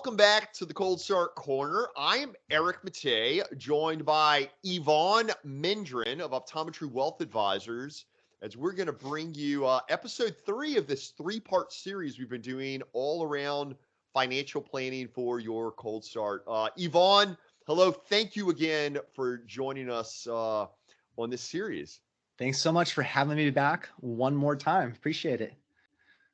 welcome back to the Cold Start Corner. I am Eric Matei, joined by Evon Mendrin of Optometry Wealth Advisors, as we're going to bring you episode 3 of this 3-part series we've been doing all around financial planning for your cold start. Evon, hello. Thank you again for joining us on this series. Thanks so much for having me back one more time. Appreciate it.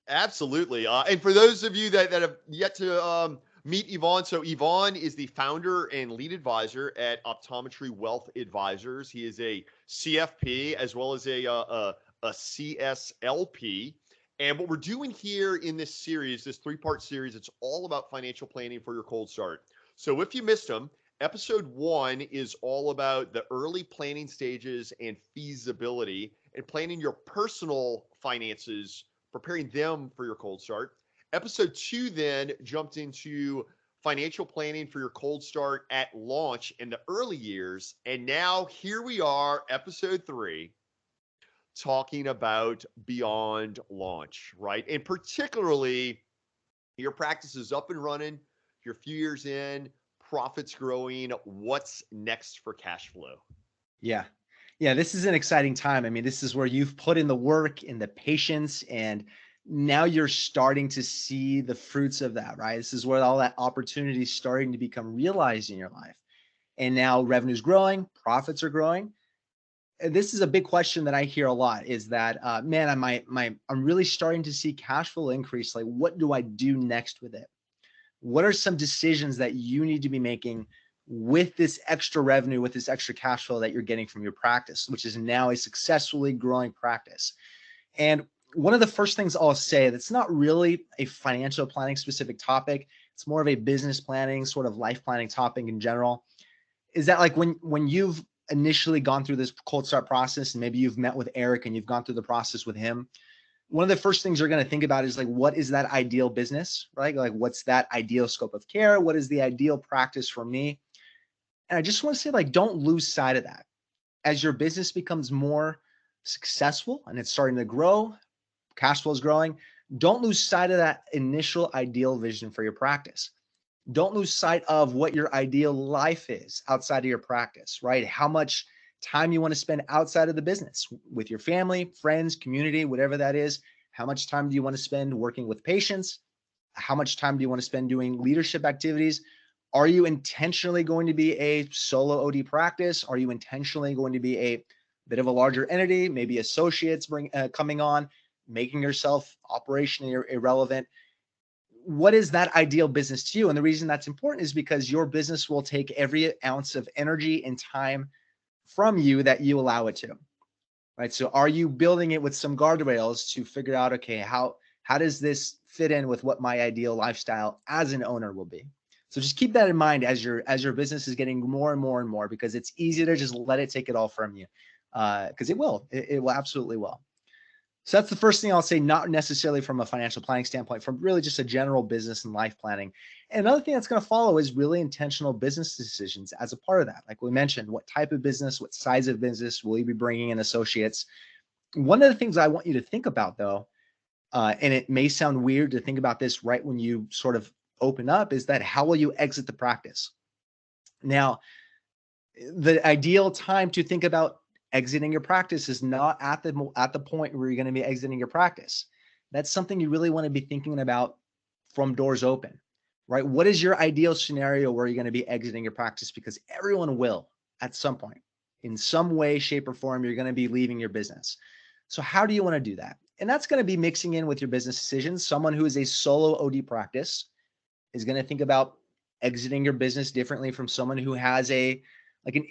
Absolutely. And for those of you that have yet to meet Evon, so Evon is the founder and lead advisor at Optometry Wealth Advisors. He is a CFP as well as a CSLP. And what we're doing here in this series, this 3-part series, it's all about financial planning for your cold start. So if you missed them, episode 1 is all about the early planning stages and feasibility and planning your personal finances, preparing them for your cold start. Episode 2 then jumped into financial planning for your cold start at launch in the early years. And now here we are, episode 3, talking about beyond launch, right? And particularly your practice is up and running, you're a few years in, profits growing. What's next for cash flow? Yeah. This is an exciting time. I mean, this is where you've put in the work and the patience, and now you're starting to see the fruits of that, right? This is where all that opportunity is starting to become realized in your life. And now revenue's growing, profits are growing. And this is a big question that I hear a lot is that, I'm really starting to see cash flow increase. Like, what do I do next with it? What are some decisions that you need to be making with this extra revenue, with this extra cash flow that you're getting from your practice, which is now a successfully growing practice? And one of the first things I'll say that's not really a financial planning specific topic, it's more of a business planning, sort of life planning topic in general, is that like when you've initially gone through this cold start process and maybe you've met with Eric and you've gone through the process with him, one of the first things you're going to think about is like, what is that ideal business, right? Like, what's that ideal scope of care? What is the ideal practice for me? And I just want to say, like, don't lose sight of that. As your business becomes more successful and it's starting to grow, cash flow is growing, don't lose sight of that initial ideal vision for your practice. Don't lose sight of what your ideal life is outside of your practice, right? How much time you want to spend outside of the business with your family, friends, community, whatever that is. How much time do you want to spend working with patients? How much time do you want to spend doing leadership activities? Are you intentionally going to be a solo OD practice? Are you intentionally going to be a bit of a larger entity, maybe associates coming on, making yourself operationally irrelevant? What is that ideal business to you? And the reason that's important is because your business will take every ounce of energy and time from you that you allow it to, right? So are you building it with some guardrails to figure out, okay, how does this fit in with what my ideal lifestyle as an owner will be? So just keep that in mind as your business is getting more and more and more, because it's easy to just let it take it all from you, because it will absolutely will. So that's the first thing I'll say, not necessarily from a financial planning standpoint, from really just a general business and life planning. And another thing that's going to follow is really intentional business decisions as a part of that. Like we mentioned, what type of business, what size of business will you be bringing in associates? One of the things I want you to think about, though, and it may sound weird to think about this right when you sort of open up, is that how will you exit the practice? Now, the ideal time to think about exiting your practice is not at the point where you're going to be exiting your practice. That's something you really want to be thinking about from doors open, right? What is your ideal scenario where you're going to be exiting your practice? Because everyone will at some point, in some way, shape, or form, you're going to be leaving your business. So how do you want to do that? And that's going to be mixing in with your business decisions. Someone who is a solo OD practice is going to think about exiting your business differently from someone who has an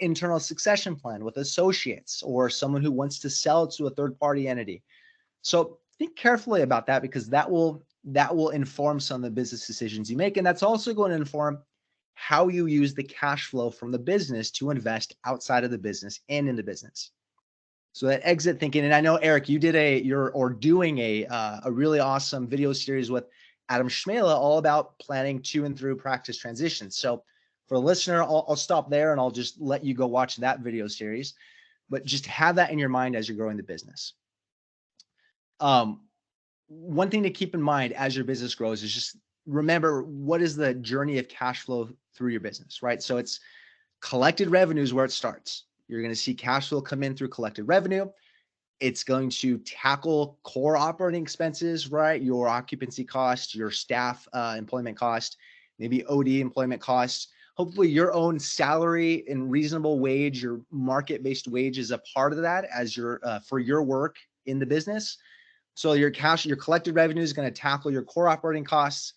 internal succession plan with associates, or someone who wants to sell to a third-party entity. So think carefully about that, because that will inform some of the business decisions you make. And that's also going to inform how you use the cash flow from the business to invest outside of the business and in the business. So that exit thinking, and I know, Eric, you doing a really awesome video series with Adam Schmela all about planning to and through practice transitions. So for the listener, I'll stop there and I'll just let you go watch that video series, but just have that in your mind as you're growing the business. One thing to keep in mind as your business grows is just remember, what is the journey of cash flow through your business, right? So it's collected revenue is where it starts. You're going to see cash flow come in through collected revenue. It's going to tackle core operating expenses, right? Your occupancy cost, your staff employment cost, maybe OD employment costs, hopefully your own salary and reasonable wage, your market-based wage is a part of that as your for your work in the business. So your collected revenue is going to tackle your core operating costs.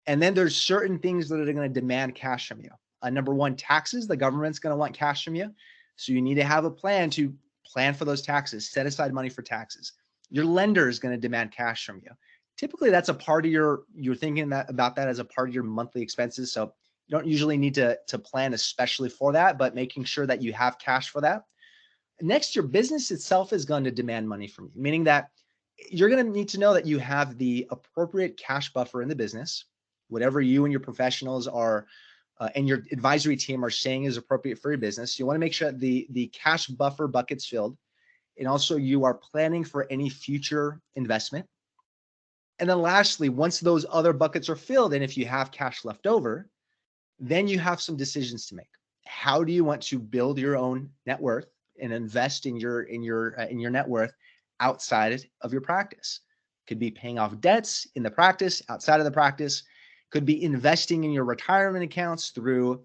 And then there's certain things that are going to demand cash from you. Number one, taxes. The government's going to want cash from you. So you need to have a plan for those taxes, set aside money for taxes. Your lender is going to demand cash from you. Typically, that's a part of you're thinking about that as a part of your monthly expenses. So you don't usually need to plan especially for that, but making sure that you have cash for that. Next, your business itself is going to demand money from you, meaning that you're going to need to know that you have the appropriate cash buffer in the business, whatever you and your professionals are and your advisory team are saying is appropriate for your business. You want to make sure that the cash buffer bucket's filled. And also you are planning for any future investment. And then lastly, once those other buckets are filled, and if you have cash left over, then you have some decisions to make. How do you want to build your own net worth and invest in your net worth outside of your practice? Could be paying off debts in the practice, outside of the practice. Could be investing in your retirement accounts through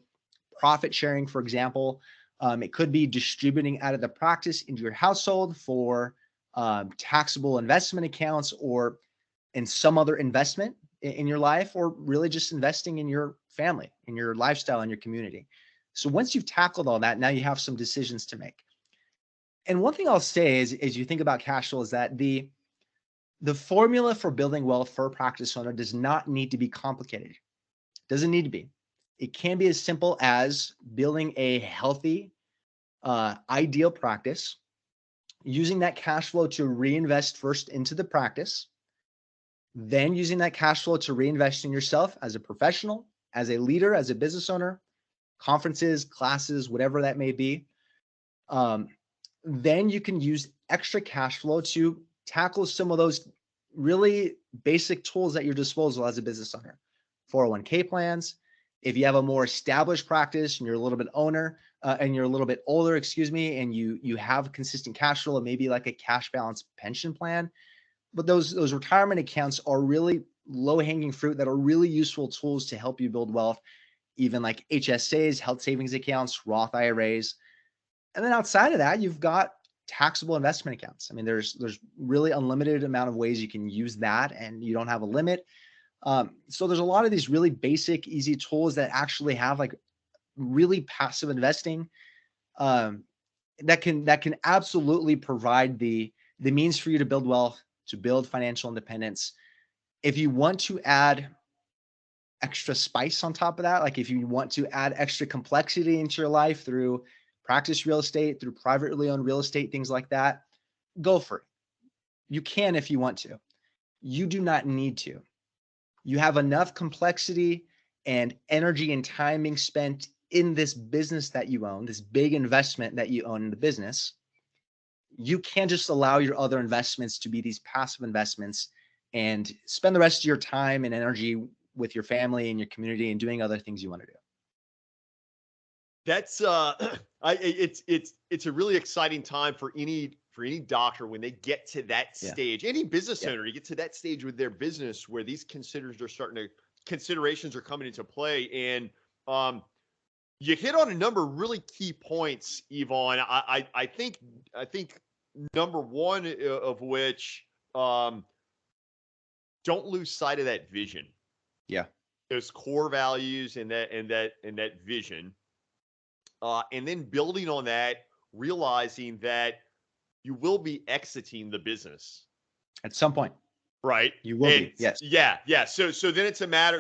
profit sharing, for example. It could be distributing out of the practice into your household for taxable investment accounts or in some other investment in your life, or really just investing in your family, in your lifestyle, in your community. So once you've tackled all that, now you have some decisions to make. And one thing I'll say is, as you think about cash flow, is that the formula for building wealth for a practice owner does not need to be complicated. It doesn't need to be. It can be as simple as building a healthy, ideal practice, using that cash flow to reinvest first into the practice, then using that cash flow to reinvest in yourself as a professional, as a leader, as a business owner, conferences, classes, whatever that may be. Then you can use extra cash flow to tackle some of those really basic tools at your disposal as a business owner. 401k plans. If you have a more established practice and you're a little bit older, and you have consistent cash flow, maybe like a cash balance pension plan. But those retirement accounts are really low-hanging fruit that are really useful tools to help you build wealth, even like HSAs, health savings accounts, Roth IRAs. And then outside of that, you've got taxable investment accounts. I mean, there's really unlimited amount of ways you can use that, and you don't have a limit. So there's a lot of these really basic, easy tools that actually have like really passive investing that can absolutely provide the means for you to build wealth, to build financial independence. If you want to add extra spice on top of that, like if you want to add extra complexity into your life through practice real estate, through privately owned real estate, things like that, go for it. You can if you want to. You do not need to. You have enough complexity and energy and time being spent in this business that you own, this big investment that you own in the business. You can't just allow your other investments to be these passive investments and spend the rest of your time and energy with your family and your community and doing other things you want to do. That's it's a really exciting time for any doctor when they get to that stage. Any business owner, you get to that stage with their business where these considerations are coming into play. And you hit on a number of really key points, Evon. I think number one of which, don't lose sight of that vision. Yeah. Those core values and that vision. And then building on that, realizing that you will be exiting the business at some point, right? You will be. Yes. Yeah. So then it's a matter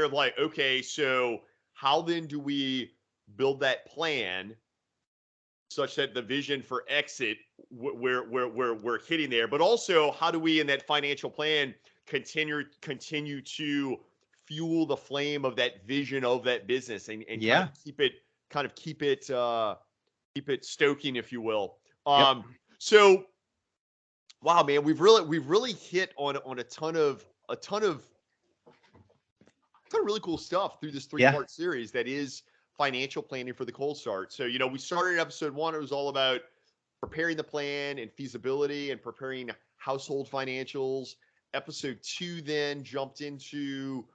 of like, okay, so how then do we build that plan such that the vision for exit we're hitting there, but also how do we in that financial plan continue to fuel the flame of that vision of that business and kind of keep it stoking, if you will. So wow, man, we've really hit on a ton of kind of really cool stuff through this Yeah. three-part series that is financial planning for the cold start. So, we started in episode 1. It was all about preparing the plan and feasibility and preparing household financials. Episode 2 then jumped into,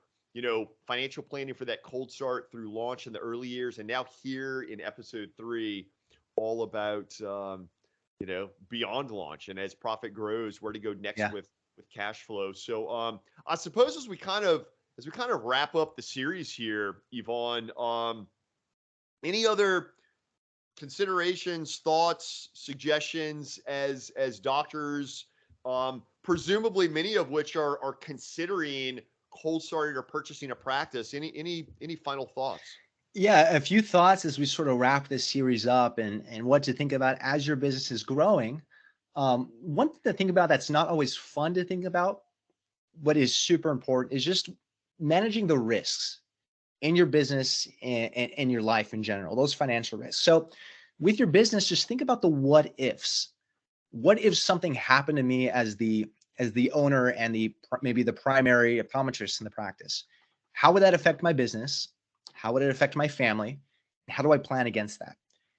financial planning for that cold start through launch in the early years. And now here in episode 3, all about, beyond launch and as profit grows, where to go next Yeah. with cash flow. So, I suppose as we kind of wrap up the series here, Evon, any other considerations, thoughts, suggestions as doctors, presumably many of which are considering cold starting or purchasing a practice? Any final thoughts? Yeah, a few thoughts as we sort of wrap this series up and what to think about as your business is growing. One thing to think about that's not always fun to think about, what is super important is just managing the risks in your business and your life in general, those financial risks. So with your business, just think about the what ifs. What if something happened to me as the owner and maybe the primary optometrist in the practice? How would that affect my business? How would it affect my family? How do I plan against that?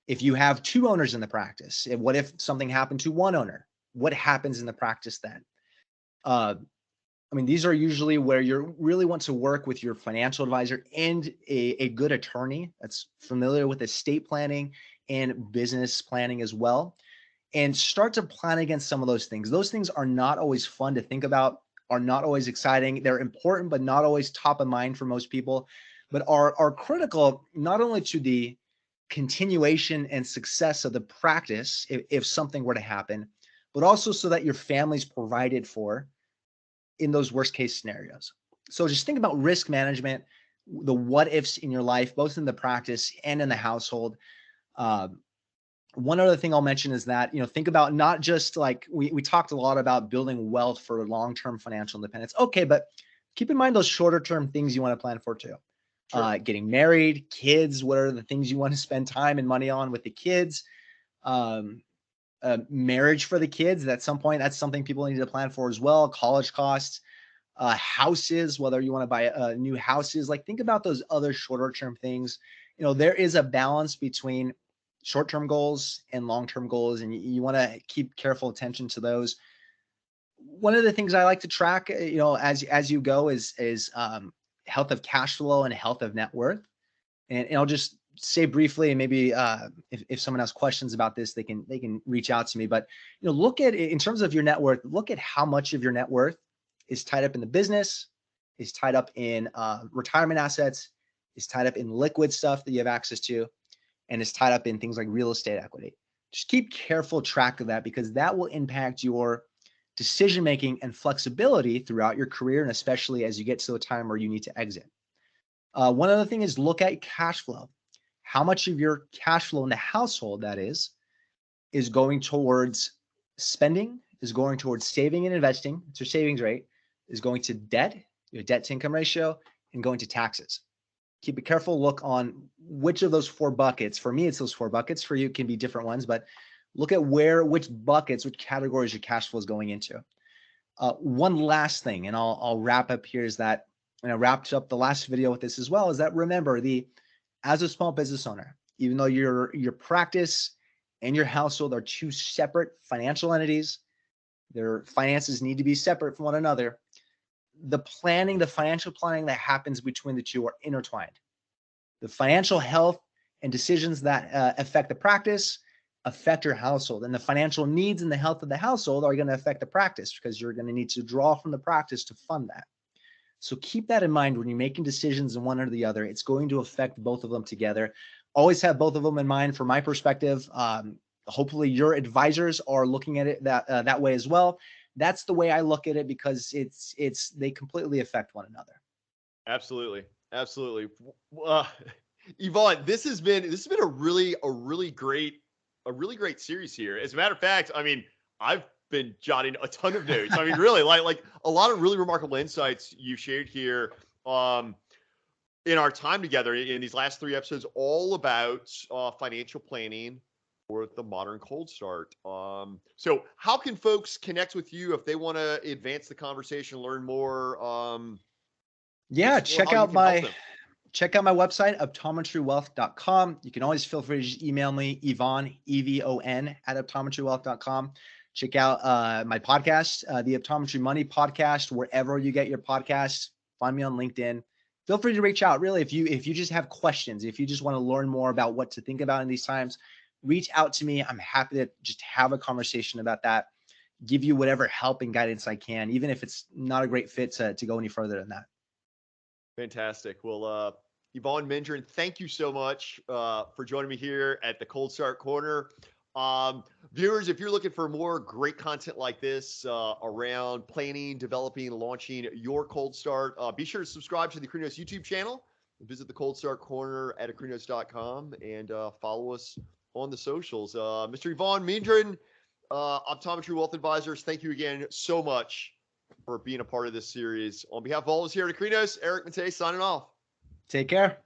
If you have two owners in the practice, what if something happened to one owner? What happens in the practice then? Uh, these are usually where you really want to work with your financial advisor and a good attorney that's familiar with estate planning and business planning as well, and start to plan against some of those things. Those things are not always fun to think about, are not always exciting. They're important, but not always top of mind for most people, but are critical not only to the continuation and success of the practice if something were to happen, but also so that your family's provided for in those worst case scenarios. So just think about risk management, the what ifs in your life, both in the practice and in the household. One other thing I'll mention is that, think about not just like we talked a lot about building wealth for long-term financial independence. Okay, but keep in mind those shorter term things you want to plan for too. Sure. Getting married, kids, what are the things you want to spend time and money on with the kids? Marriage for the kids, at some point, that's something people need to plan for as well. College costs, houses, whether you want to buy new houses, like think about those other shorter term things. There is a balance between short-term goals and long-term goals, and you want to keep careful attention to those. One of the things I like to track, as you go is health of cash flow and health of net worth. And I'll just say briefly, and maybe if someone has questions about this, they can reach out to me. But look at, in terms of your net worth, look at how much of your net worth is tied up in the business, is tied up in retirement assets, is tied up in liquid stuff that you have access to, and is tied up in things like real estate equity. Just keep careful track of that, because that will impact your decision-making and flexibility throughout your career, and especially as you get to the time where you need to exit. One other thing is look at cash flow. How much of your cash flow in the household, that is going towards spending, is going towards saving and investing, it's your savings rate, is going to debt, your debt to income ratio, and going to taxes. Keep a careful look on which of those 4 buckets. For me, it's those 4 buckets. For you, it can be different ones, but look at which buckets, which categories your cash flow is going into. One last thing, and I'll wrap up here, is that, and I wrapped up the last video with this as well, is that remember, as a small business owner, even though your practice and your household are 2 separate financial entities, their finances need to be separate from one another. The financial planning that happens between the 2 are intertwined. The financial health and decisions that affect the practice affect your household, and the financial needs and the health of the household are going to affect the practice, because you're going to need to draw from the practice to fund that. So keep that in mind when you're making decisions in one or the other. It's going to affect both of them together. Always have both of them in mind. From my perspective, hopefully your advisors are looking at it that way as well. That's the way I look at it, because they completely affect one another. Absolutely. Evon, this has been a really great series here. As a matter of fact, I've been jotting a ton of notes. Really, like a lot of really remarkable insights you shared here in our time together in these last 3 episodes, all about financial planning for the modern cold start. So how can folks connect with you if they want to advance the conversation, learn more? Yeah, explore how you can help them. check out my website, optometrywealth.com. You can always feel free to just email me, Evon, EVON, at optometrywealth.com. Check out my podcast, the Optometry Money Podcast, wherever you get your podcasts. Find me on LinkedIn. Feel free to reach out. Really, if you just have questions, if you just want to learn more about what to think about in these times, reach out to me. I'm happy to just have a conversation about that, give you whatever help and guidance I can, even if it's not a great fit to go any further than that. Fantastic. Well, Evon Mendrin, thank you so much for joining me here at the Cold Start Corner. Viewers, if you're looking for more great content like this around planning, developing, launching your Cold Start, be sure to subscribe to the Akrinos YouTube channel. Visit the Cold Start Corner at Akrinos.com and follow us on the socials. Mr. Evon Mendrin, Optometry Wealth Advisors, thank you again so much for being a part of this series. On behalf of all of us here at Akrinos, Eric Matei signing off. Take care.